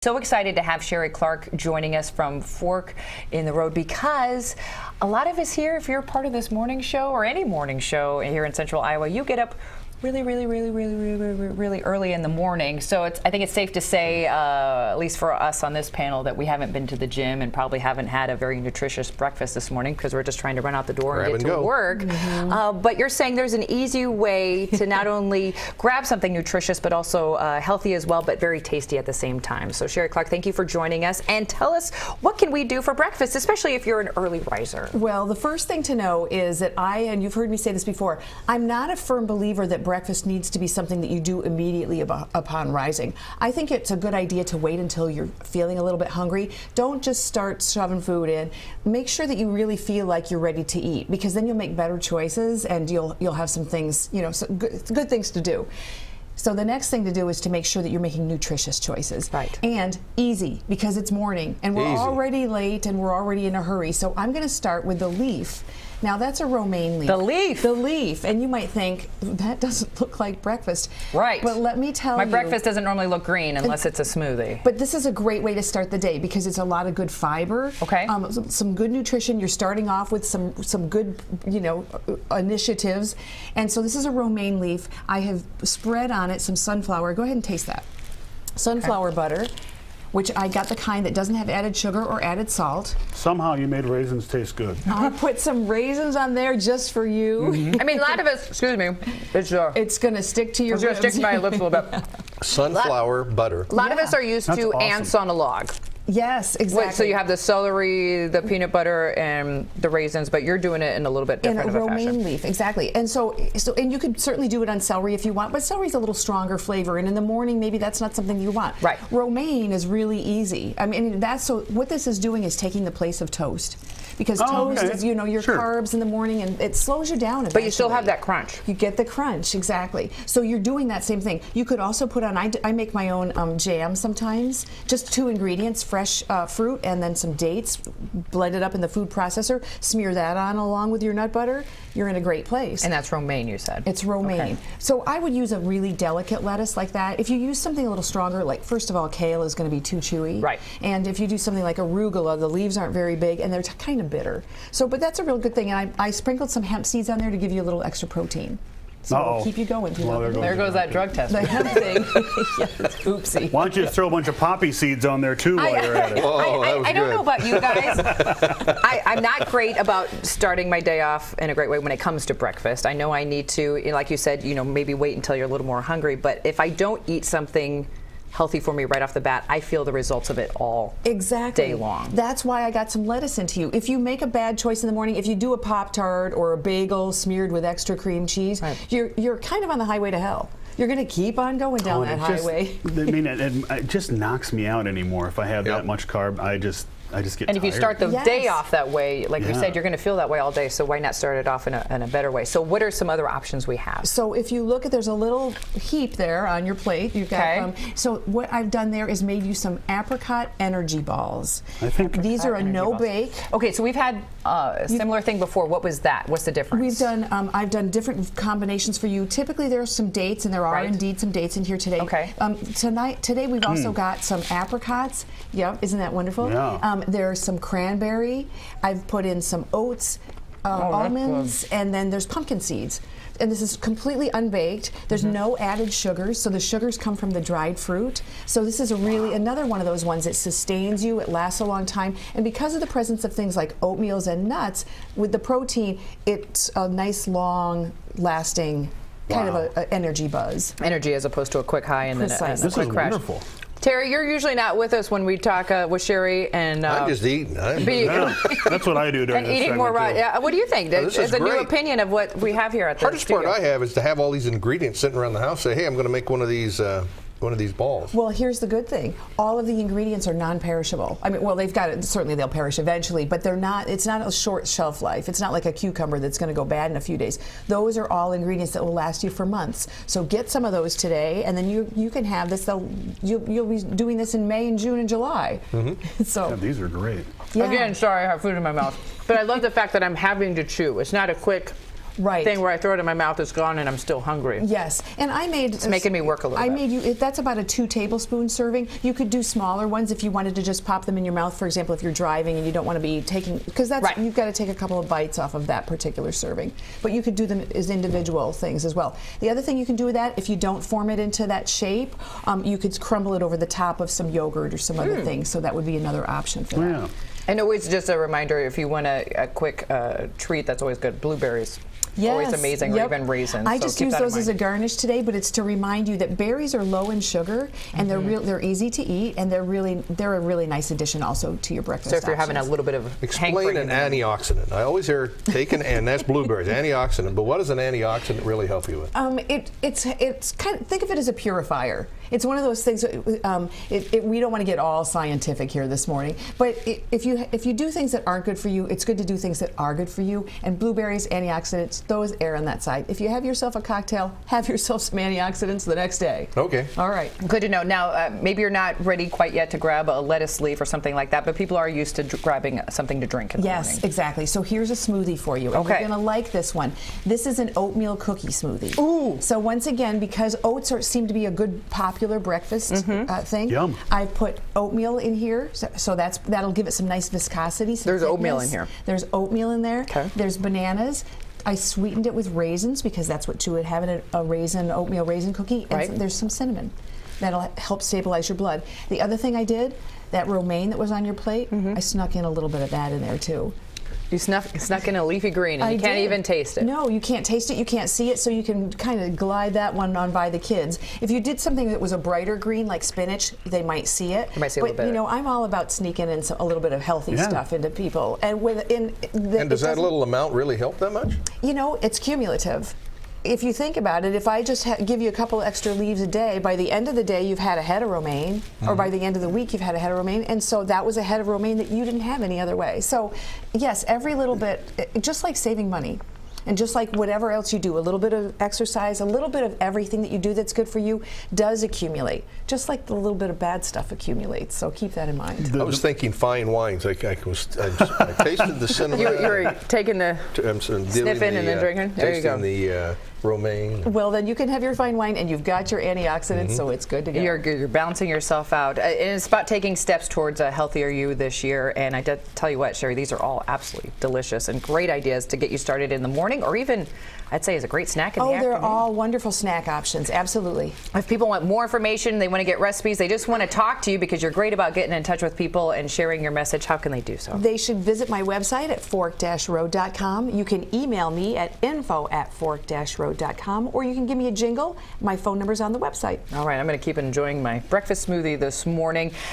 So excited to have Sherry Clark joining us from Fork in the Road, because a lot of us here, if you're part of this morning show or any morning show here in Central Iowa, you get up really early in the morning. So I think it's safe to say, at least for us on this panel, that we haven't been to the gym and probably haven't had a very nutritious breakfast this morning because we're just trying to run out the door and get to work. But you're saying there's an easy way to not only grab something nutritious, but also healthy as well, but very tasty at the same time. So Sherry Clark, thank you for joining us. And tell us, what can we do for breakfast, especially if you're an early riser? Well, the first thing to know is that and you've heard me say this before, I'm not a firm believer that breakfast needs to be something that you do immediately upon rising. I think it's a good idea to wait until you're feeling a little bit hungry. Don't just start shoving food in. Make sure that you really feel like you're ready to eat, because then you'll make better choices and you'll have some things, some good things to do. So the next thing to do is to make sure that you're making nutritious choices. Right. And easy, because it's morning and we're already late and we're already in a hurry. So I'm going to start with the leaf. Now that's a romaine leaf. The leaf? The leaf. And you might think, that doesn't look like breakfast. Right. But let me tell you. My breakfast doesn't normally look green unless it's a smoothie. But this is a great way to start the day because it's a lot of good fiber. Okay. Some good nutrition. You're starting off with some good, initiatives. And so this is a romaine leaf. I have spread on it some sunflower. Go ahead and taste that. Sunflower butter, which I got the kind that doesn't have added sugar or added salt. Somehow you made raisins taste good. I put some raisins on there just for you. I mean, a lot of us, excuse me, it's going to stick to your lips. It's going to stick to my lips a little bit. Sunflower butter. A lot of us are used to ants on a log. Yes, exactly. So you have the celery, the peanut butter, and the raisins, but you're doing it in a little bit different of a fashion. In a romaine leaf, exactly. And and you could certainly do it on celery if you want, but celery's a little stronger flavor, and in the morning maybe that's not something you want. Right. Romaine is really easy. I mean, what this is doing is taking the place of toast. Because toast is, your carbs in the morning, and it slows you down eventually. But you still have that crunch. You get the crunch, exactly. So you're doing that same thing. You could also put on, I make my own jam sometimes, just 2 ingredients, fresh fruit and then some dates, blend it up in the food processor, smear that on along with your nut butter. You're in a great place. And that's romaine, you said? It's romaine. Okay. So I would use a really delicate lettuce like that. If you use something a little stronger, like first of all, kale is going to be too chewy. Right. And if you do something like arugula, the leaves aren't very big and they're kind of bitter. So, but that's a real good thing. And I sprinkled some hemp seeds on there to give you a little extra protein. So it'll keep you going. Well, there goes that drug test. The hemp thing. Yes, oopsie. Why don't you throw a bunch of poppy seeds on there too while you're at it? I don't know about you guys. I'm not great about starting my day off in a great way when it comes to breakfast. I know I need to, like you said, maybe wait until you're a little more hungry. But if I don't eat something healthy for me right off the bat, I feel the results of it all day long. That's why I got some lettuce into you. If you make a bad choice in the morning, if you do a Pop-Tart or a bagel smeared with extra cream cheese, you're kind of on the highway to hell. You're going to keep on going down that highway. It just knocks me out anymore if I have that much carb. I just get tired. And if you start the day off that way, like you said, you're going to feel that way all day, so why not start it off in a better way? So what are some other options we have? So if you look there's a little heap there on your plate. You've got so what I've done there is made you some apricot energy balls. I think these are a no-bake. Okay, so we've had a similar thing before. What was that? What's the difference? We've done, I've done different combinations for you. Typically there's some dates, and there are indeed some dates in here today. Okay. Today we've also got some apricots. Yep, isn't that wonderful? Yeah. There's some cranberry. I've put in some oats, almonds, and then there's pumpkin seeds. And this is completely unbaked. There's no added sugars, so the sugars come from the dried fruit. So this is another one of those ones that sustains you. It lasts a long time. And because of the presence of things like oatmeals and nuts, with the protein, it's a nice, long, lasting kind of a energy buzz. Energy as opposed to a quick high and then a quick crash. Wonderful. Terry, you're usually not with us when we talk with Sherry and. I'm just eating. That's what I do during and eating more raw. Yeah, what do you think? This is a great. new opinion of what we have here at the hardest studio. part I have is to have all these ingredients sitting around the house. Say, hey, I'm going to make one of these balls. Well, here's the good thing. All of the ingredients are non-perishable. I mean, well, they've got it. Certainly, they'll perish eventually, but they're not. It's not a short shelf life. It's not like a cucumber that's going to go bad in a few days. Those are all ingredients that will last you for months. So get some of those today, and then you can have this. You'll be doing this in May and June and July. So these are great. Again, sorry, I have food in my mouth, but I love the fact that I'm having to chew. It's not a quick Right. thing where I throw it in my mouth, it's gone, and I'm still hungry. Yes, and I made. It's making me work a little I bit. made you. That's about a 2 tablespoon serving. You could do smaller ones if you wanted to just pop them in your mouth. For example, if you're driving and you don't want to be taking, because that's Right. you've got to take a couple of bites off of that particular serving. But you could do them as individual things as well. The other thing you can do with that, if you don't form it into that shape, you could crumble it over the top of some yogurt or some other things. So that would be another option for that. Yeah. And always just a reminder, if you want a quick treat, that's always good. Blueberries. Always amazing, Yep. or even raisins. I so just keep use that in those as a mind. garnish today, but it's to remind you that berries are low in sugar and they're easy to eat, and they're a really nice addition also to your breakfast. So if you're having a options. little bit of Explain hankering an in there. antioxidant. I always hear taken, and that's blueberries, antioxidant. But what does an antioxidant really help you with? It's kind of, think of it as a purifier. It's one of those things. We don't want to get all scientific here this morning, but if you do things that aren't good for you, it's good to do things that are good for you. And blueberries, antioxidants, those err on that side. If you have yourself a cocktail, have yourself some antioxidants the next day. Okay. All right. Good to know. Now, maybe you're not ready quite yet to grab a lettuce leaf or something like that, but people are used to grabbing something to drink in the Yes, morning. exactly. So here's a smoothie for you. And Okay. You're going to like this one. This is an oatmeal cookie smoothie. Ooh. So once again, because oats seem to be a good popular breakfast thing, Yum. I put oatmeal in here. So that'll give it some nice viscosity. Some There's oatmeal thickness. in here. There's oatmeal in there. Okay. There's bananas. I sweetened it with raisins because that's what you would have in a oatmeal raisin cookie. And Right. there's some cinnamon. That'll help stabilize your blood. The other thing I did, that romaine that was on your plate, I snuck in a little bit of that in there too. You snuck in a leafy green, and I you can't did. even taste it. No, you can't taste it, you can't see it, so you can kind of glide that one on by the kids. If you did something that was a brighter green, like spinach, they might see it. They might see a but, little bit. you know, I'm all about sneaking in a little bit of healthy Yeah. stuff into people. And And does that little amount really help that much? You know, it's cumulative. If you think about it, if I just give you a couple extra leaves a day, by the end of the day you've had a head of romaine, or by the end of the week you've had a head of romaine, and so that was a head of romaine that you didn't have any other way. So yes, every little bit, just like saving money, and just like whatever else you do, a little bit of exercise, a little bit of everything that you do that's good for you does accumulate, just like the little bit of bad stuff accumulates. So keep that in mind. I was thinking fine wines. I tasted the cinnamon. You were taking the I'm sniffing and then drinking? There you go. Tasting the romaine. Well, then you can have your fine wine, and you've got your antioxidants, so it's good to go. You're balancing yourself out. And it's about taking steps towards a healthier you this year. And I tell you what, Sherry, these are all absolutely delicious and great ideas to get you started in the morning, or even, I'd say, as a great snack in the afternoon. They're all wonderful snack options, absolutely. If people want more information, they want to get recipes, they just want to talk to you because you're great about getting in touch with people and sharing your message, how can they do so? They should visit my website at fork-road.com. You can email me at info@fork-road.com, or you can give me a jingle. My phone number's on the website. All right, I'm going to keep enjoying my breakfast smoothie this morning.